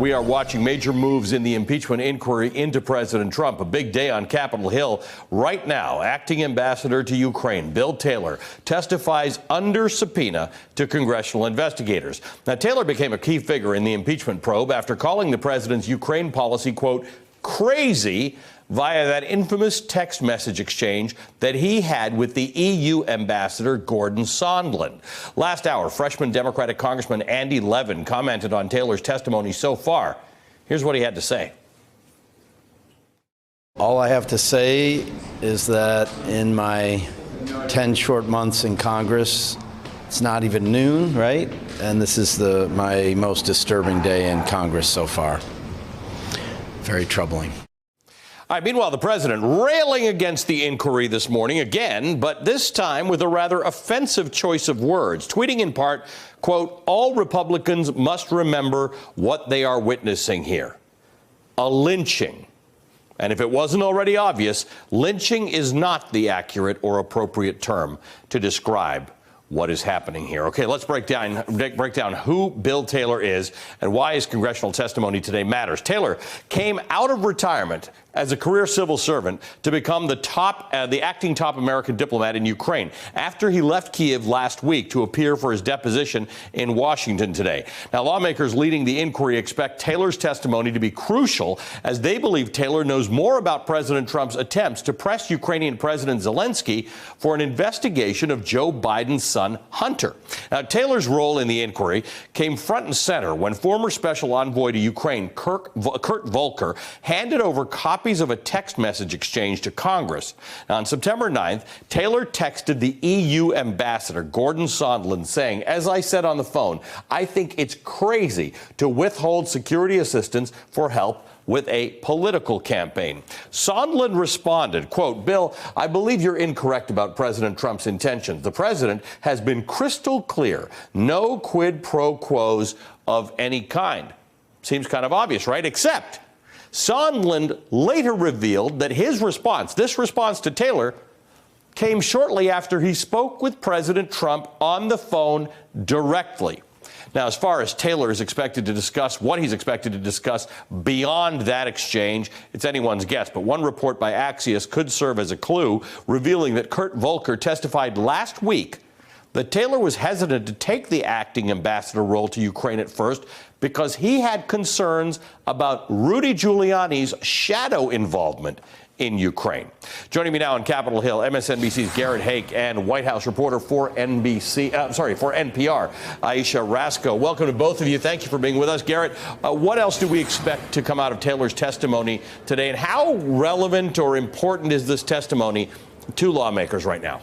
we are watching major moves in the impeachment inquiry into President Trump. A big day on Capitol Hill. Right now, acting ambassador to Ukraine, Bill Taylor, testifies under subpoena to congressional investigators. Now, Taylor became a key figure in the impeachment probe after calling the president's Ukraine policy, quote, crazy, via that infamous text message exchange that he had with the EU ambassador Gordon Sondland. Last hour, freshman Democratic Congressman Andy Levin commented on Taylor's testimony so far. Here's what he had to say. All I have to say is that in my 10 short months in Congress, it's not even noon, right? And this is my most disturbing day in Congress so far. Very troubling. All right, meanwhile, the president railing against the inquiry this morning again, but this time with a rather offensive choice of words, tweeting in part, quote, all Republicans must remember what they are witnessing here. A lynching. And if it wasn't already obvious, lynching is not the accurate or appropriate term to describe what is happening here. Okay, let's break down who Bill Taylor is and why his congressional testimony today matters. Taylor came out of retirement as a career civil servant to become the acting top American diplomat in Ukraine after he left Kiev last week to appear for his deposition in Washington today. Now, lawmakers leading the inquiry expect Taylor's testimony to be crucial as they believe Taylor knows more about President Trump's attempts to press Ukrainian President Zelensky for an investigation of Joe Biden's son, Hunter. Now, Taylor's role in the inquiry came front and center when former special envoy to Ukraine, Kurt Volker, handed over copies of a text message exchange to Congress. Now, on September 9th, Taylor texted the EU ambassador, Gordon Sondland, saying, as I said on the phone, I think it's crazy to withhold security assistance for help with a political campaign. Sondland responded, quote, Bill, I believe you're incorrect about President Trump's intentions. The president has been crystal clear. No quid pro quos of any kind. Seems kind of obvious, right? Except Sondland later revealed that this response to Taylor, came shortly after he spoke with President Trump on the phone directly. Now, as far as Taylor is expected to discuss, what he's expected to discuss beyond that exchange, it's anyone's guess. But one report by Axios could serve as a clue, revealing that Kurt Volker testified last week that Taylor was hesitant to take the acting ambassador role to Ukraine at first because he had concerns about Rudy Giuliani's shadow involvement in Ukraine. Joining me now on Capitol Hill, MSNBC's Garrett Haake and White House reporter for NPR, Ayesha Rascoe. Welcome to both of you. Thank you for being with us. Garrett, what else do we expect to come out of Taylor's testimony today, and how relevant or important is this testimony to lawmakers right now?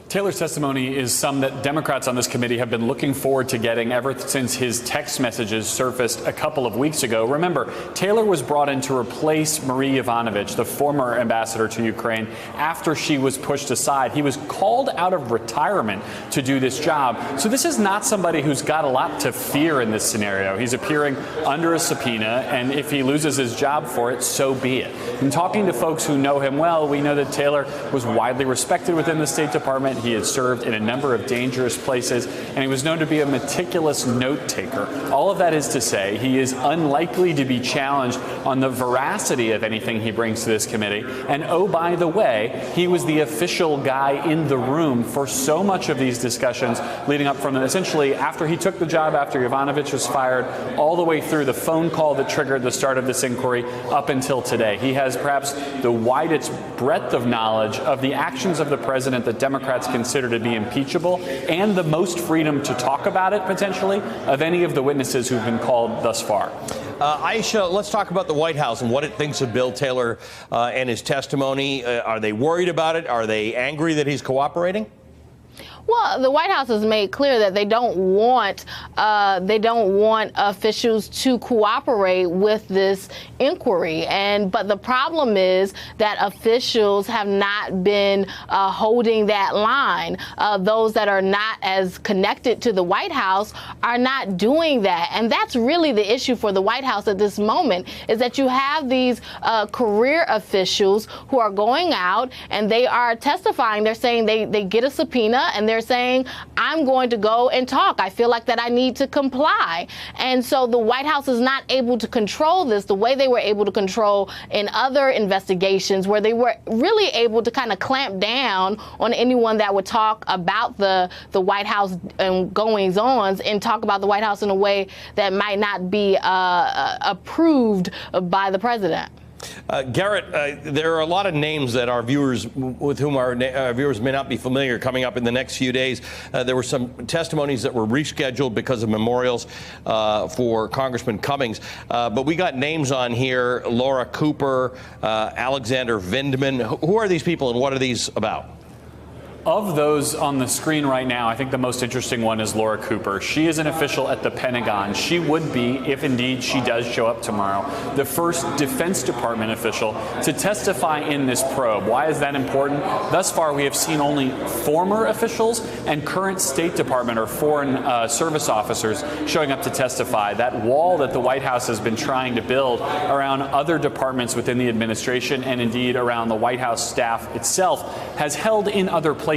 Taylor's testimony is some that Democrats on this committee have been looking forward to getting ever since his text messages surfaced a couple of weeks ago. Remember, Taylor was brought in to replace Marie Yovanovitch, the former ambassador to Ukraine, after she was pushed aside. He was called out of retirement to do this job. So this is not somebody who's got a lot to fear in this scenario. He's appearing under a subpoena, and if he loses his job for it, so be it. In talking to folks who know him well, we know that Taylor was widely respected within the State Department. He had served in a number of dangerous places, and he was known to be a meticulous note taker. All of that is to say he is unlikely to be challenged on the veracity of anything he brings to this committee. And oh, by the way, he was the official guy in the room for so much of these discussions leading up from essentially after he took the job, after Yovanovitch was fired, all the way through the phone call that triggered the start of this inquiry up until today. He has perhaps the widest breadth of knowledge of the actions of the president that Democrats consider to be impeachable, and the most freedom to talk about it, potentially, of any of the witnesses who've been called thus far. Ayesha, let's talk about the White House and what it thinks of Bill Taylor and his testimony. Are they worried about it? Are they angry that he's cooperating? Well, the White House has made clear that they don't want officials to cooperate with this inquiry. But the problem is that officials have not been holding that line. Those that are not as connected to the White House are not doing that. And that's really the issue for the White House at this moment, is that you have these career officials who are going out and they are testifying. They're saying they get a subpoena and they're saying, I'm going to go and talk. I feel like that I need to comply. And so the White House is not able to control this the way they were able to control in other investigations, where they were really able to kind of clamp down on anyone that would talk about the White House goings-ons and talk about the White House in a way that might not be approved by the president. Garrett, there are a lot of names that our viewers, with whom our viewers may not be familiar, coming up in the next few days. There were some testimonies that were rescheduled because of memorials for Congressman Cummings. But we got names on here: Laura Cooper, Alexander Vindman. Who are these people and what are these about? Of those on the screen right now, I think the most interesting one is Laura Cooper. She is an official at the Pentagon. She would be, if indeed she does show up tomorrow, the first Defense Department official to testify in this probe. Why is that important? Thus far, we have seen only former officials and current State Department or Foreign Service officers showing up to testify. That wall that the White House has been trying to build around other departments within the administration and indeed around the White House staff itself has held in other places.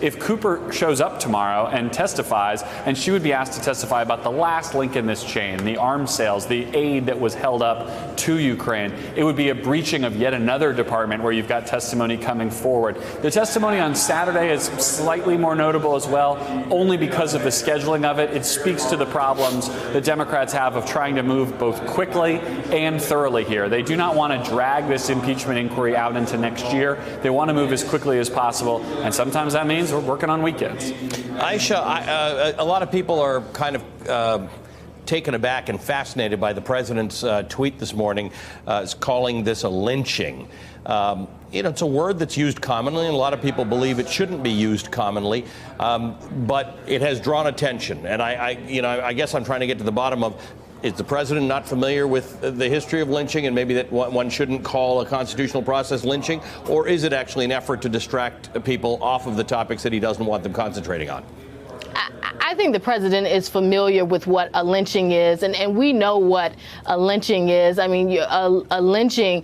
If Cooper shows up tomorrow and testifies, and she would be asked to testify about the last link in this chain, the arms sales, the aid that was held up to Ukraine, it would be a breaching of yet another department where you've got testimony coming forward. The testimony on Saturday is slightly more notable as well, only because of the scheduling of it. It speaks to the problems the Democrats have of trying to move both quickly and thoroughly here. They do not want to drag this impeachment inquiry out into next year. They want to move as quickly as possible, and sometimes that means we're working on weekends. Aisha, a lot of people are kind of taken aback and fascinated by the president's tweet this morning, calling this a lynching. It's a word that's used commonly, and a lot of people believe it shouldn't be used commonly, but it has drawn attention. And I guess I'm trying to get to the bottom of, is the president not familiar with the history of lynching and maybe that one shouldn't call a constitutional process lynching? Or is it actually an effort to distract people off of the topics that he doesn't want them concentrating on? I think the president is familiar with what a lynching is, and we know what a lynching is. I mean, a lynching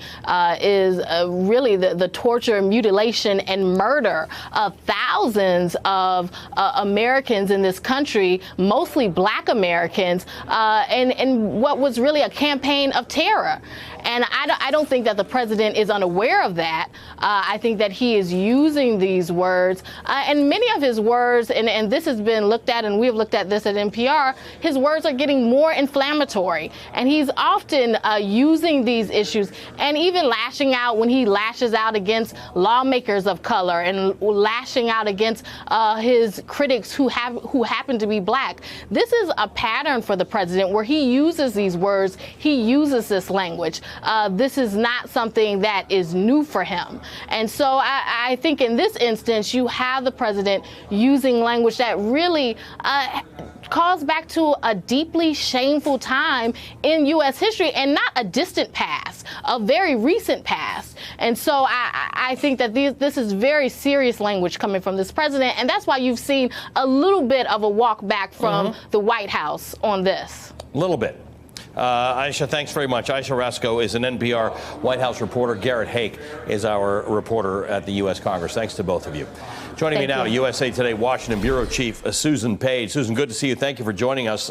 is really the torture, mutilation, and murder of thousands of Americans in this country, mostly Black Americans, and what was really a campaign of terror. And I don't think that the president is unaware of that. I think that he is using these words, and many of his words, and this has been looked at, and we have looked at this at NPR, his words are getting more inflammatory. And he's often using these issues and even lashing out when he lashes out against lawmakers of color and lashing out against his critics who happen to be Black. This is a pattern for the president where he uses these words, he uses this language. This is not something that is new for him. And so I think in this instance, you have the president using language that really calls back to a deeply shameful time in U.S. history, and not a distant past, a very recent past. And so I think that this is very serious language coming from this president, and that's why you've seen a little bit of a walk back from the White House on this. A little bit. Aisha, thanks very much. Aisha Rascoe is an NPR White House reporter. Garrett Haake is our reporter at the U.S. Congress. Thanks to both of you. Joining me now, USA Today Washington Bureau Chief Susan Page. Susan, good to see you. Thank you for joining us.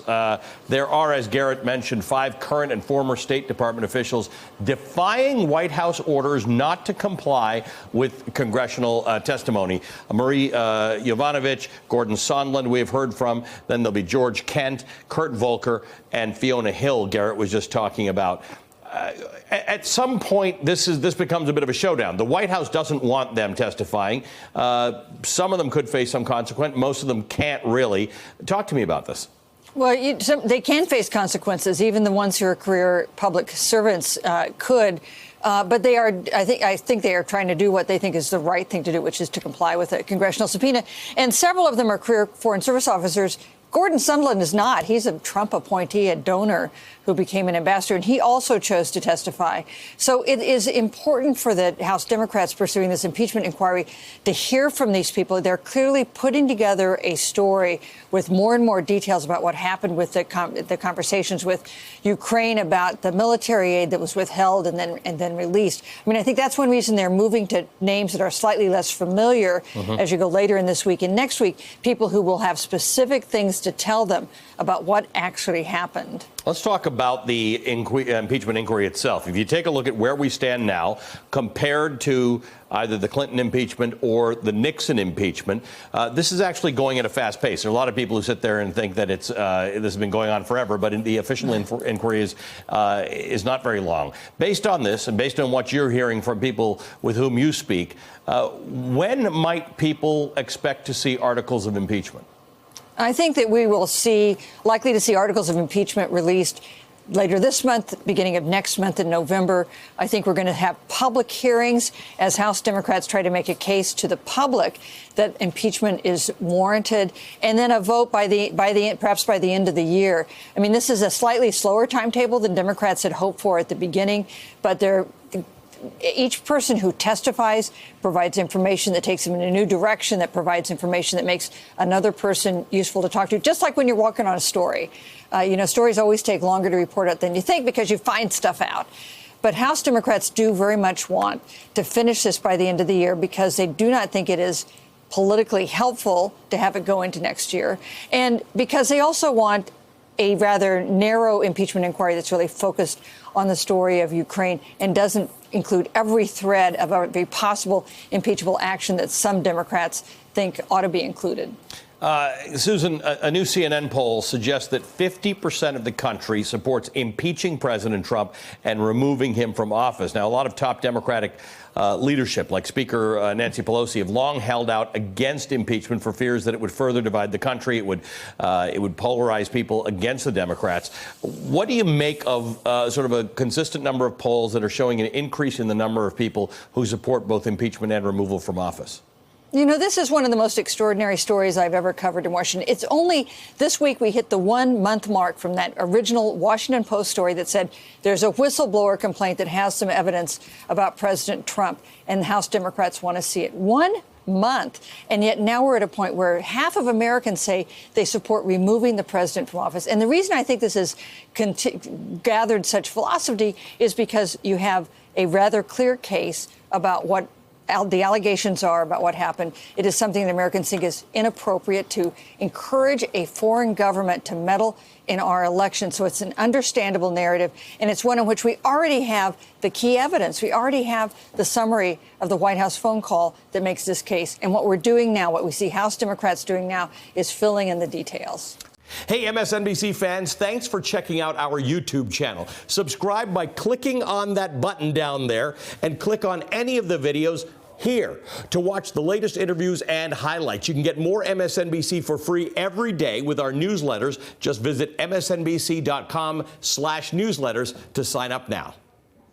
There are, as Garrett mentioned, 5 current and former State Department officials defying White House orders not to comply with congressional testimony. Marie Yovanovitch, Gordon Sondland, we have heard from. Then there'll be George Kent, Kurt Volker, and Fiona Hill, Garrett was just talking about. At some point, this becomes a bit of a showdown. The White House doesn't want them testifying. Some of them could face some consequence. Most of them can't really. Talk to me about this. Well, they can face consequences. Even the ones who are career public servants could. But they are, I think they are trying to do what they think is the right thing to do, which is to comply with a congressional subpoena. And several of them are career Foreign Service officers. Gordon Sondland is not. He's a Trump appointee, a donor who became an ambassador, and he also chose to testify. So it is important for the House Democrats pursuing this impeachment inquiry to hear from these people. They're clearly putting together a story with more and more details about what happened with the conversations with Ukraine, about the military aid that was withheld and then released. I mean, I think that's one reason they're moving to names that are slightly less familiar as you go later in this week and next week, people who will have specific things to tell them about what actually happened. Let's talk about the impeachment inquiry itself. If you take a look at where we stand now compared to either the Clinton impeachment or the Nixon impeachment, this is actually going at a fast pace. There are a lot of people who sit there and think that this has been going on forever, but the official inquiry is not very long. Based on this and based on what you're hearing from people with whom you speak, when might people expect to see articles of impeachment? I think that we will likely to see articles of impeachment released later this month, beginning of next month in November. I think we're going to have public hearings as House Democrats try to make a case to the public that impeachment is warranted, and then a vote perhaps by the end of the year. I mean, this is a slightly slower timetable than Democrats had hoped for at the beginning, but each person who testifies provides information that takes them in a new direction, that provides information that makes another person useful to talk to, just like when you're working on a story. Stories always take longer to report out than you think because you find stuff out. But House Democrats do very much want to finish this by the end of the year because they do not think it is politically helpful to have it go into next year, and because they also want a rather narrow impeachment inquiry that's really focused on the story of Ukraine and doesn't include every thread of every possible impeachable action that some Democrats think ought to be included. Susan, a new CNN poll suggests that 50% of the country supports impeaching President Trump and removing him from office. Now, a lot of top Democratic leadership, like Speaker Nancy Pelosi, have long held out against impeachment for fears that it would further divide the country. It would polarize people against the Democrats. What do you make of sort of a consistent number of polls that are showing an increase in the number of people who support both impeachment and removal from office? This is one of the most extraordinary stories I've ever covered in Washington. It's only this week we hit the 1 month mark from that original Washington Post story that said there's a whistleblower complaint that has some evidence about President Trump, and the House Democrats want to see it. 1 month. And yet now we're at a point where half of Americans say they support removing the president from office. And the reason I think this has gathered such velocity is because you have a rather clear case about what the allegations are about what happened. It is something that Americans think is inappropriate to encourage a foreign government to meddle in our elections. So it's an understandable narrative, and it's one in which we already have the key evidence. We already have the summary of the White House phone call that makes this case. And what we're doing now, what we see House Democrats doing now, is filling in the details. Hey, MSNBC fans, thanks for checking out our YouTube channel. Subscribe by clicking on that button down there and click on any of the videos here to watch the latest interviews and highlights. You can get more MSNBC for free every day with our newsletters. Just visit msnbc.com/newsletters to sign up now.